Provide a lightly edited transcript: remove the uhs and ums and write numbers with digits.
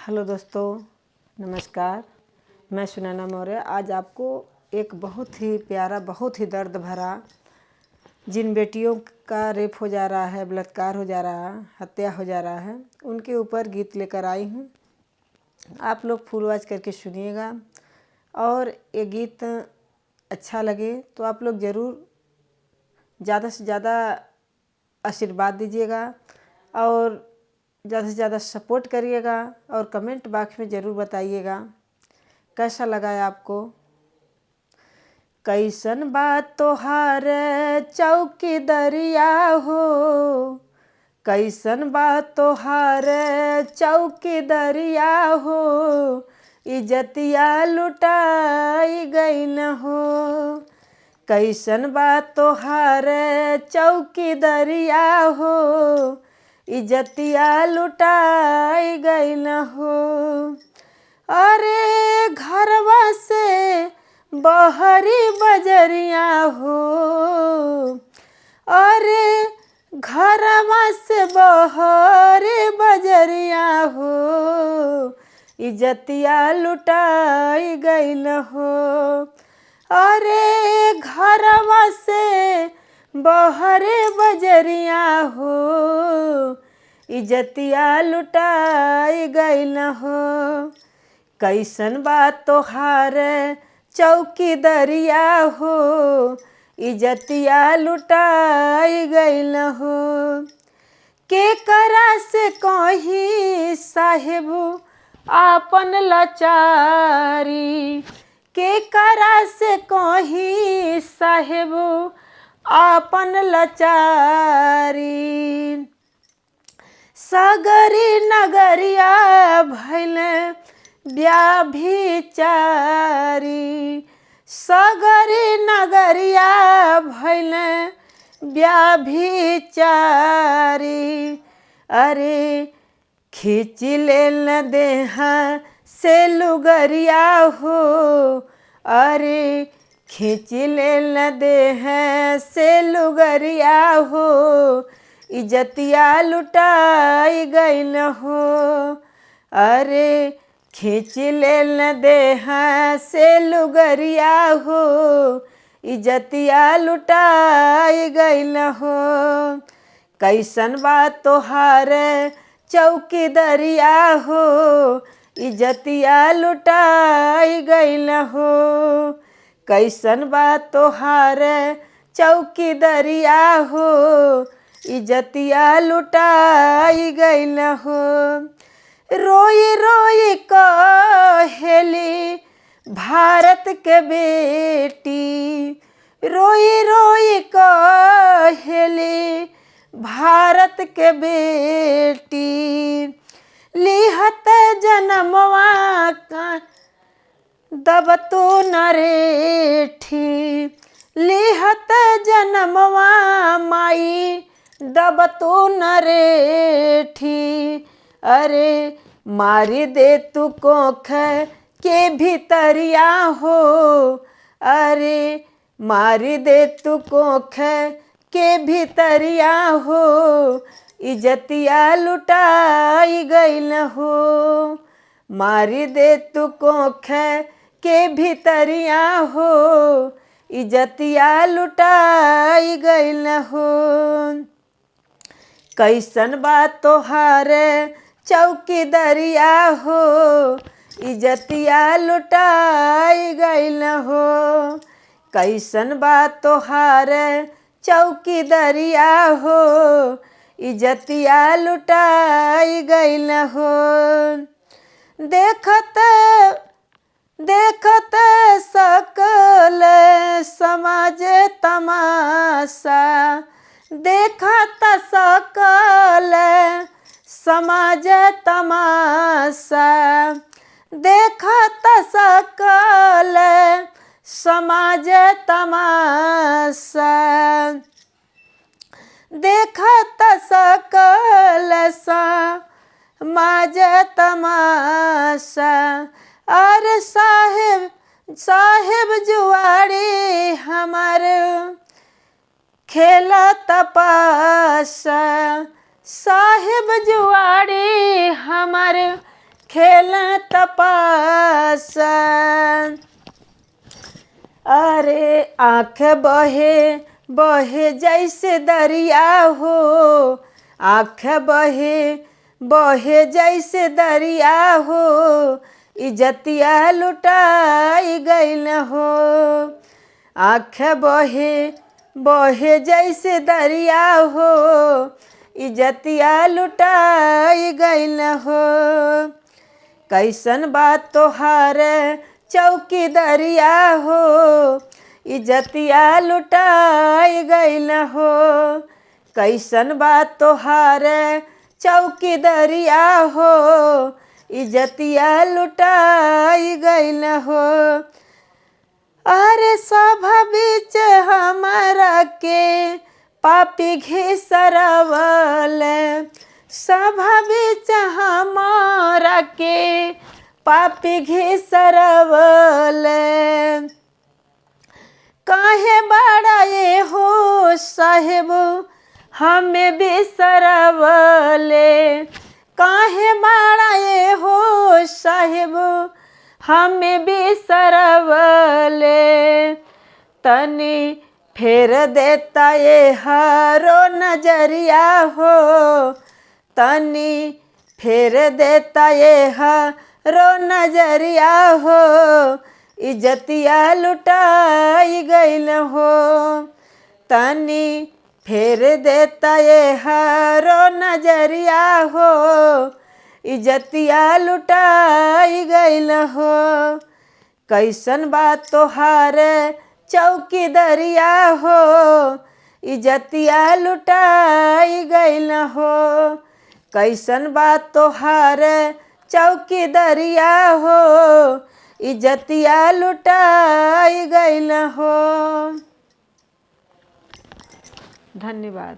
Hello दोस्तों, नमस्कार। मैं सुनैना मौर्य आज आपको एक बहुत ही प्यारा, बहुत ही दर्द भरा, जिन बेटियों का रेप हो जा रहा है, बलात्कार हो जा रहा है, हत्या हो जा रहा है, उनके ऊपर गीत लेकर आई हूँ। आप लोग फुल वॉच करके सुनिएगा और ये गीत अच्छा लगे तो आप लोग ज़रूर ज़्यादा से ज़्यादा आशीर्वाद दीजिएगा और ज़्यादा से ज़्यादा सपोर्ट करिएगा और कमेंट बॉक्स में ज़रूर बताइएगा कैसा लगा है आपको। कैसन बात तोहार चौकी दरिया हो, कैसन बात तोहार चौकी दरिया हो, इज्जतिया लुटाई गई न हो। कैसन बात तोहार चौकी दरिया हो, इज्जतिया लुटाई गई न हो। अरे घरवा से बहरी बजरिया हो, अरे घरवा से बहरी बजरिया हो, इज्जतिया लुटाई गई न हो। अरे घरवा से बहरे बजरिया हो, इज्जतिया लुटाई गई न हो। कैसन बात तोहार चौकी दरिया हो, इज्जतिया लुटाई गई न हो। के करा से कहीं साहेब आपन लाचारी, के करा से कहीं साहेब आपन लाचारी। सगरी नगरिया भैल व्याभिचारी, सगरी नगरिया भैल व्याभिचारी। अरे खींच ले न देहा से लुगरिया हो, अरे खींच ले न देह से लुगरिया हो, इज्जतिया लुटाई गई न हो। अरे खींच ले न देह से लुगरिया हो, इज्जतिया लुटाई गई न हो। कैसन बात तोहार चौकी दरिया हो, इज्जतिया लुटाई गई न हो। कैसन बात तोहार चौकी दरिया हो, इज्जतिया लुटाई गई न हो। रोई रोई कहेली भारत के बेटी, रोई रोई कहेली भारत के बेटी। लिहत जनमवा का दब तो नरेठी, लिहत जनमवा माई दब तो नरेठी। अरे मारी दे तू कोख के भीतरिया हो, अरे मारी दे तू कोख के भीतरिया हो, इज्जतिया लुटाई गई न हो। मारी दे तू कोख के भीतरिया हो, इज्जतिया लुटाई गई न हो। कैसन बात तोहार चौकी दरिया हो, इज्जतिया लुटाई गई न हो। कैसन बात तोहार चौकी दरिया हो, इज्जतिया लुटाई गई न हो। देखत देखत सकल समाज तमाशा, देखत सकल समाज तमाशा, देखत सकल समाज तमाशा। देखत सकल समाज तमाशा। अरे साहेब साहेब जुआरी हमार खेला तपाशा, साहेब जुआरी हमार खेल तपासा। अरे आँख बहे बहे जैसे दरिया हो, आँख बहे बहे जैसे दरिया हो, इज्जतिया लुटाई गइल हो। आँख बहे बहे जैसे दरिया हो, इज्जतिया लुटाई गइल हो। कैसन बात तोहार चौकी दरिया हो, इज्जतिया लुटाई गइल हो। कैसन बात तोहार चौकी दरिया हो, इज्जतिया लुटाई गइल हो। अरे सभा बीच हमारा के पापी घिसरवल, सभा बीच हमारा के पापी घिसरवल। काहे बड़ा ये हो साहेब हमें बिसरवले, काहे बड़ा ये हो साहेब हमें बिसरवले। तनी फेर देता ये हरो नजरिया हो, तनी फेर देता ये हरो नजरिया हो, इज्जतिया लुटाई गइल हो। तनी फेर देता ये हरो नजरिया हो, इज्जतिया लुटाई गइल हो। कैसन बात तोहार चौकी दरिया हो, इज्जतिया लुटाई गइल हो। कैसन बात तोहार चौकी दरिया हो, इज्जतिया लुटाई गइल हो। धन्यवाद।